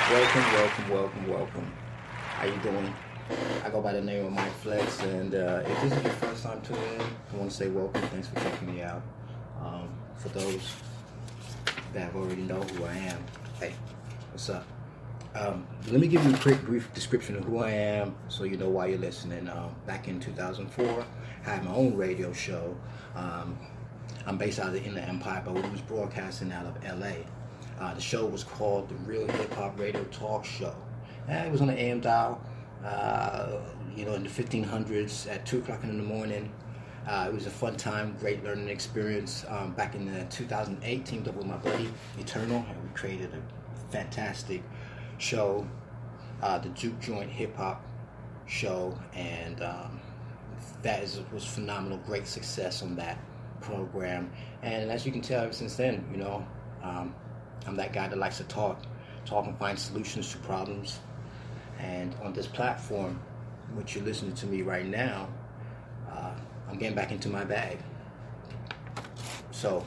Welcome. How you doing? I go by the name of MICFLEX, and if this is your first time tuning in, I want to say welcome. Thanks for checking me out. For those that already know who I am, hey, what's up? Let me give you a quick, brief description of who I am, so you know why you're listening. Back in 2004, I had my own radio show. I'm based out of the Inland Empire, but we was broadcasting out of LA. The show was called The Real Hip Hop Radio Talk Show. And it was on the AM dial, in the 1500s at 2 o'clock in the morning. It was a fun time, great learning experience. Back in 2008, teamed up with my buddy Eternal, and we created a fantastic show, the Juke Joint Hip Hop Show, and was phenomenal, great success on that program. And as you can tell, ever since then, I'm that guy that likes to talk and find solutions to problems. And on this platform, which you're listening to me right now, I'm getting back into my bag. So,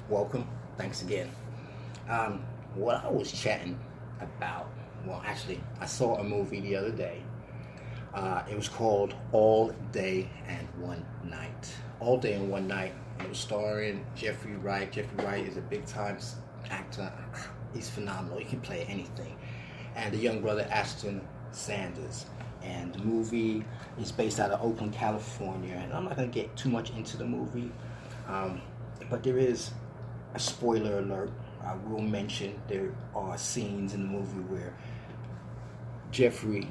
welcome. Thanks again. What I was chatting about, well, actually, I saw a movie the other day. It was called All Day and One Night. All Day and One Night. It was starring Jeffrey Wright. Jeffrey Wright is a big-time actor. He's phenomenal. He can play anything. And the young brother Ashton Sanders. And the movie is based out of Oakland, California. And I'm not going to get too much into the movie, but there is a spoiler alert. I will mention there are scenes in the movie where Jeffrey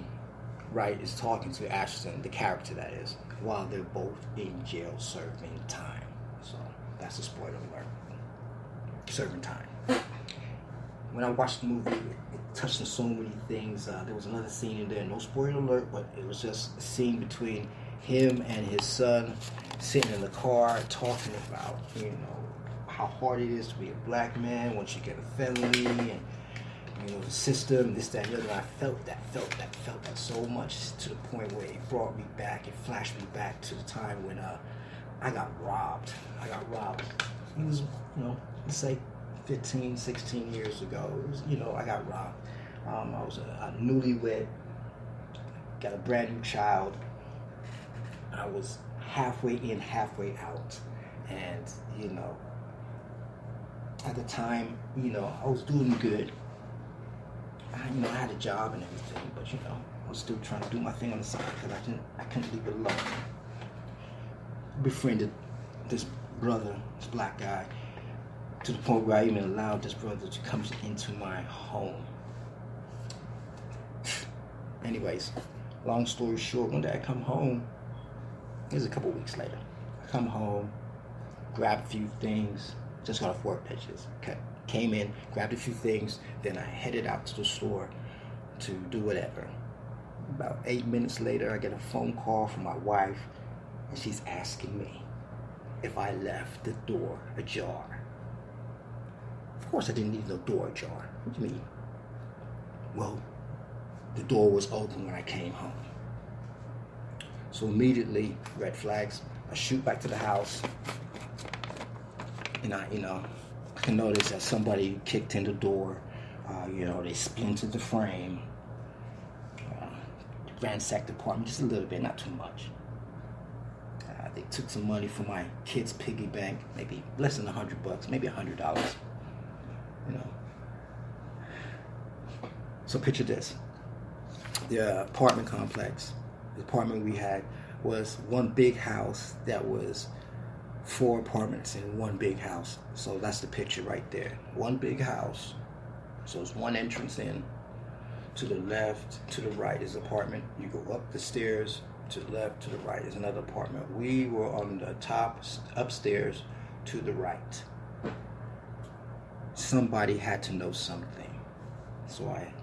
Wright is talking to Ashton, the character that is, while they're both in jail serving time. So that's a spoiler alert. Serving time. When I watched the movie, it touched on so many things. There was another scene in there, no spoiler alert, but it was just a scene between him and his son sitting in the car talking about, how hard it is to be a black man once you get a felony, and the system, this, that, and the other. I felt that so much, to the point where it brought me back, it flashed me back to the time when I got robbed. It was, let's say 15, 16 years ago. It was, I got robbed. I was a newlywed, got a brand new child. I was halfway in, halfway out. And, at the time, I was doing good. I had a job and everything, but, I was still trying to do my thing on the side because I couldn't leave it alone. Befriended this brother, this black guy, to the point where I even allowed this brother to come into my home. Anyways, long story short, one day I come home. It was a couple weeks later. I come home, grabbed a few things, just got off work pictures. Okay. Came in, grabbed a few things, then I headed out to the store to do whatever. About 8 minutes later, I get a phone call from my wife, and she's asking me if I left the door ajar. Of course I didn't leave no door ajar. What do you mean? Well, the door was open when I came home. So immediately, red flags, I shoot back to the house, and I can notice that somebody kicked in the door. They splintered the frame, ransacked the apartment just a little bit, not too much. They took some money from my kid's piggy bank, maybe less than $100, maybe $100. So picture this: the apartment complex, the apartment we had was one big house that was 4 apartments in one big house. So that's the picture right there. One big house. So it's one entrance in. To the left, to the right is apartment. You go up the stairs. To the left, to the right is another apartment. We were on the top, upstairs, to the right. Somebody had to know something. So I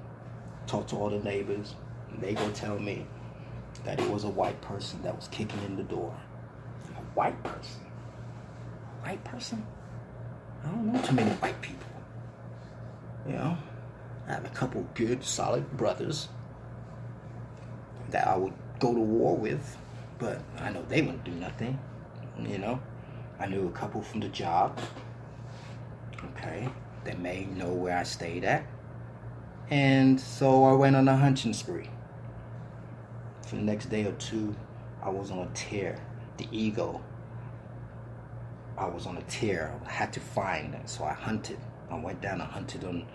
talked to all the neighbors, and they gonna tell me that it was a white person that was kicking in the door. A white person? White person? I don't know too many white people. I have a couple good, solid brothers that I would go to war with, but I know they wouldn't do nothing. I knew a couple from the job. Okay, they may know where I stayed at. And so I went on a hunting spree. For the next day or two, I was on a tear. The ego, I was on a tear. I had to find it. So I hunted. I went down and hunted on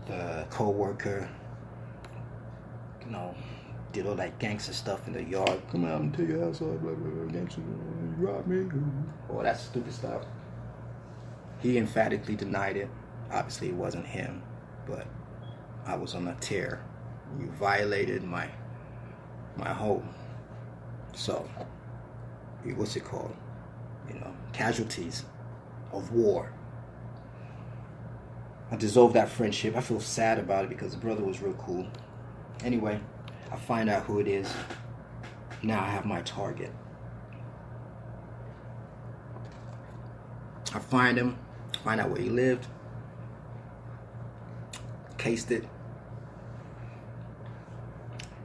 the co-worker, did all that gangster stuff in the yard. Come out and take your house off, blah, blah, blah, gangster, you robbed me. All that stupid stuff. He emphatically denied it. Obviously, it wasn't him, but I was on a tear. You violated my home. So, what's it called? Casualties of war. I dissolved that friendship. I feel sad about it because the brother was real cool. Anyway, I find out who it is. Now I have my target. I find him, find out where he lived, cased it,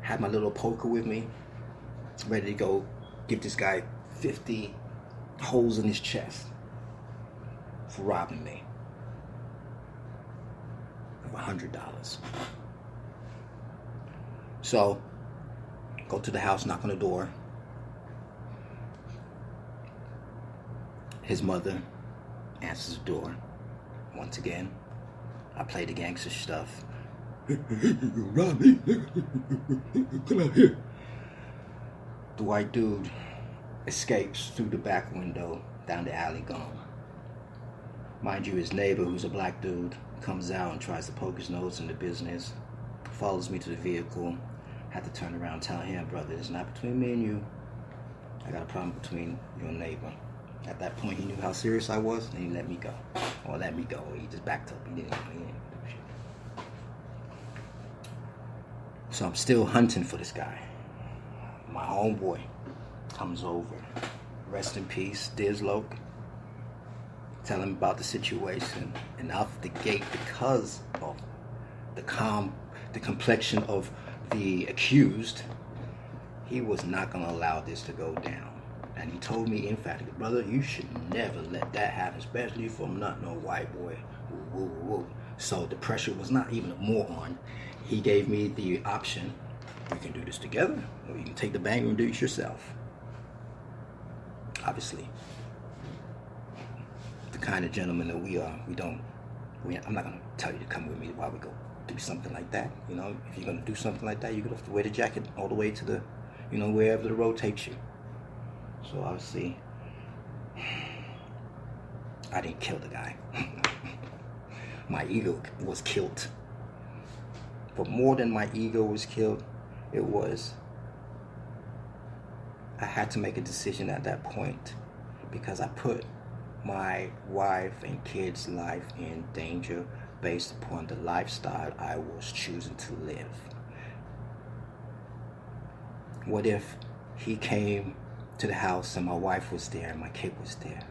had my little poker with me, ready to go give this guy 50 holes in his chest for robbing me of $100. So, go to the house, knock on the door. His mother answers the door. Once again, I play the gangster stuff. You robbed me. Come out here. The white dude escapes through the back window down the alley, gone. Mind you, his neighbor, who's a black dude, comes out and tries to poke his nose in the business, follows me to the vehicle. Had to turn around and tell him, brother, it's not between me and you. I got a problem between your neighbor. At that point, he knew how serious I was, and he let me go. Or let me go. He just backed up. He didn't do shit. So I'm still hunting for this guy. My homeboy comes over. Rest in peace, Dizloke. Tell him about the situation. And off the gate, because of the complexion of the accused, he was not going to allow this to go down. And he told me emphatically, brother, you should never let that happen, especially from not no white boy. Woo, woo, woo. So the pressure was not even more on. He gave me the option, we can do this together, or you can take the bang and do it yourself. Obviously, the kind of gentleman that we are, I'm not going to tell you to come with me while we go do something like that. If you're going to do something like that, you're going to have to wear the jacket all the way to the, wherever the road takes you. So obviously, I didn't kill the guy. My ego was killed. But more than my ego was killed, it was, I had to make a decision at that point because I put my wife and kids' life in danger based upon the lifestyle I was choosing to live. What if he came to the house and my wife was there and my kid was there?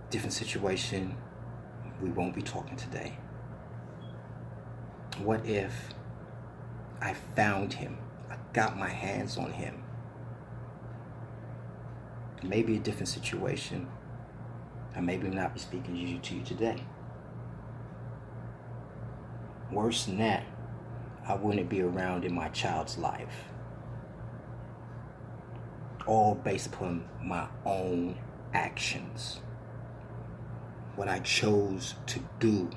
Different situation. We won't be talking today. What if I found him? I got my hands on him. Maybe a different situation. And maybe not be speaking to you today. Worse than that, I wouldn't be around in my child's life. All based upon my own actions. What I chose to do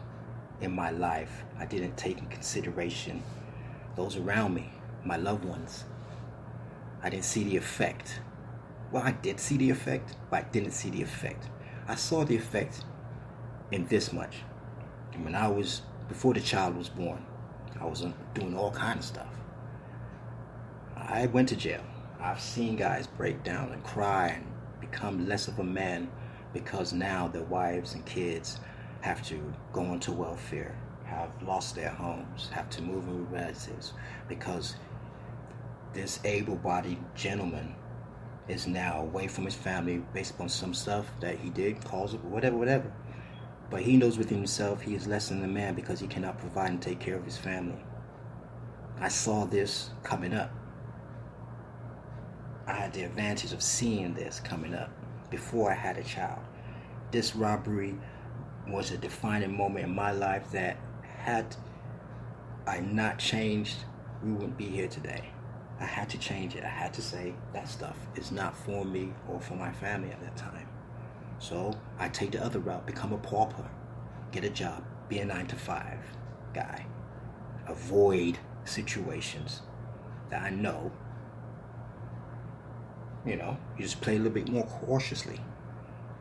in my life, I didn't take in consideration those around me, my loved ones. I didn't see the effect. Well, I did see the effect, but I didn't see the effect. I saw the effect in this much. And before the child was born, I was doing all kinds of stuff. I went to jail. I've seen guys break down and cry and become less of a man because now their wives and kids have to go into welfare, have lost their homes, have to move in with relatives because this able-bodied gentleman is now away from his family based upon some stuff that he did, cause it, whatever. But he knows within himself he is less than a man because he cannot provide and take care of his family. I saw this coming up. I had the advantage of seeing this coming up before I had a child. This robbery was a defining moment in my life that Had I not changed, we wouldn't be here today. I had to change it. I had to say that stuff is not for me or for my family at that time. So I take the other route, become a pauper, get a job, be a 9-to-5 guy, avoid situations that I know, you just play a little bit more cautiously.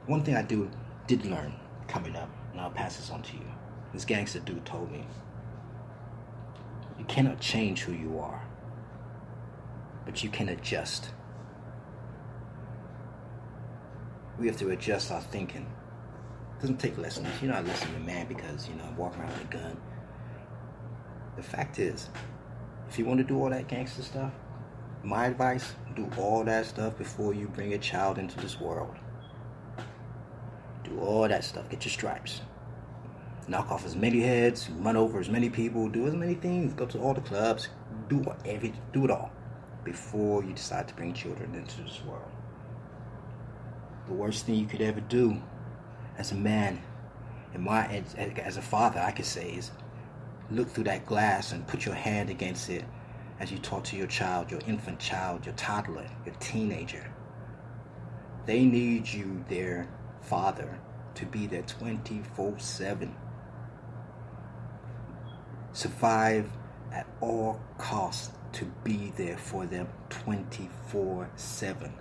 One thing I did learn coming up, and I'll pass this on to you. This gangster dude told me, you cannot change who you are, but you can adjust. We have to adjust our thinking. It doesn't take lessons. You're not listening to man because, I'm walking around with a gun. The fact is, if you want to do all that gangster stuff, my advice, do all that stuff before you bring a child into this world. Do all that stuff. Get your stripes. Knock off as many heads, run over as many people, do as many things, go to all the clubs, do it all before you decide to bring children into this world. The worst thing you could ever do as a man, as a father, I could say, is look through that glass and put your hand against it as you talk to your child, your infant child, your toddler, your teenager. They need you, their father, to be there 24/7. Survive at all costs to be there for them 24/7.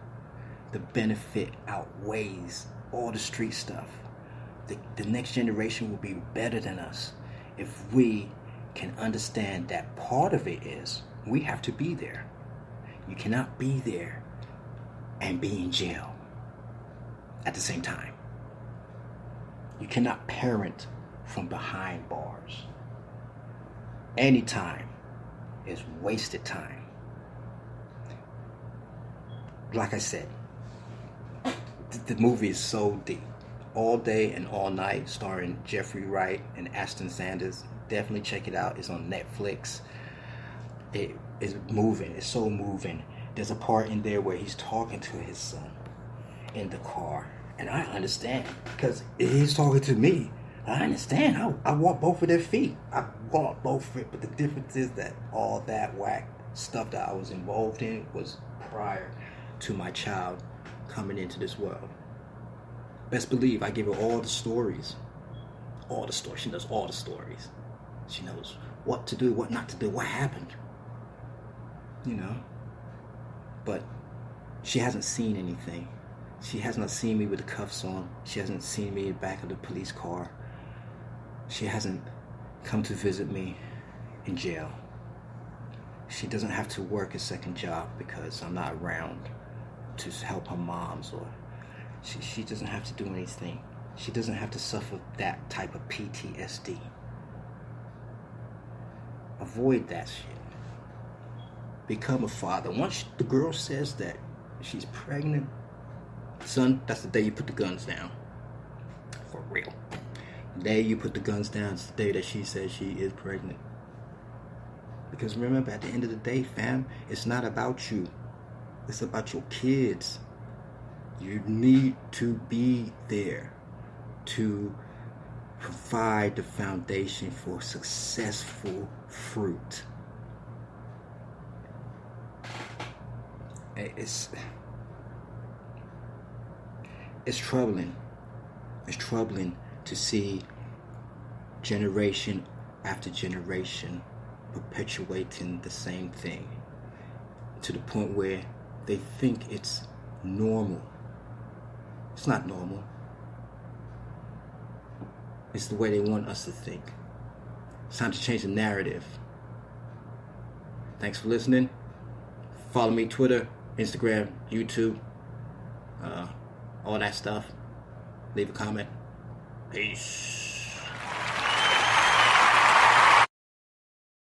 The benefit outweighs all the street stuff. The next generation will be better than us if we can understand that part of it is we have to be there. You cannot be there and be in jail at the same time. You cannot parent from behind bars. Any time is wasted time. Like I said, the movie is so deep. All Day and All Night, starring Jeffrey Wright and Ashton Sanders. Definitely check it out. It's on Netflix. It is moving. It's so moving. There's a part in there where he's talking to his son in the car. And I understand, because he's talking to me. I understand. I want both of their feet. I want both of it. But the difference is that all that whack stuff that I was involved in was prior to my child coming into this world. Best believe I give her all the stories. All the stories. She knows all the stories. She knows what to do, what not to do, what happened. But she hasn't seen anything. She has not seen me with the cuffs on. She hasn't seen me in the back of the police car. She hasn't come to visit me in jail. She doesn't have to work a second job because I'm not around to help her moms, or she doesn't have to do anything. She doesn't have to suffer that type of PTSD. Avoid that shit. Become a father. Once the girl says that she's pregnant, son, that's the day you put the guns down. For real. The day you put the guns down is the day that she says she is pregnant. Because remember, at the end of the day, fam, it's not about you. It's about your kids. You need to be there to provide the foundation for successful fruit. It's troubling. It's troubling to see generation after generation perpetuating the same thing to the point where they think it's normal. It's not normal. It's the way they want us to think. It's time to change the narrative. Thanks for listening. Follow me, Twitter, Instagram, YouTube, all that stuff. Leave a comment. Peace.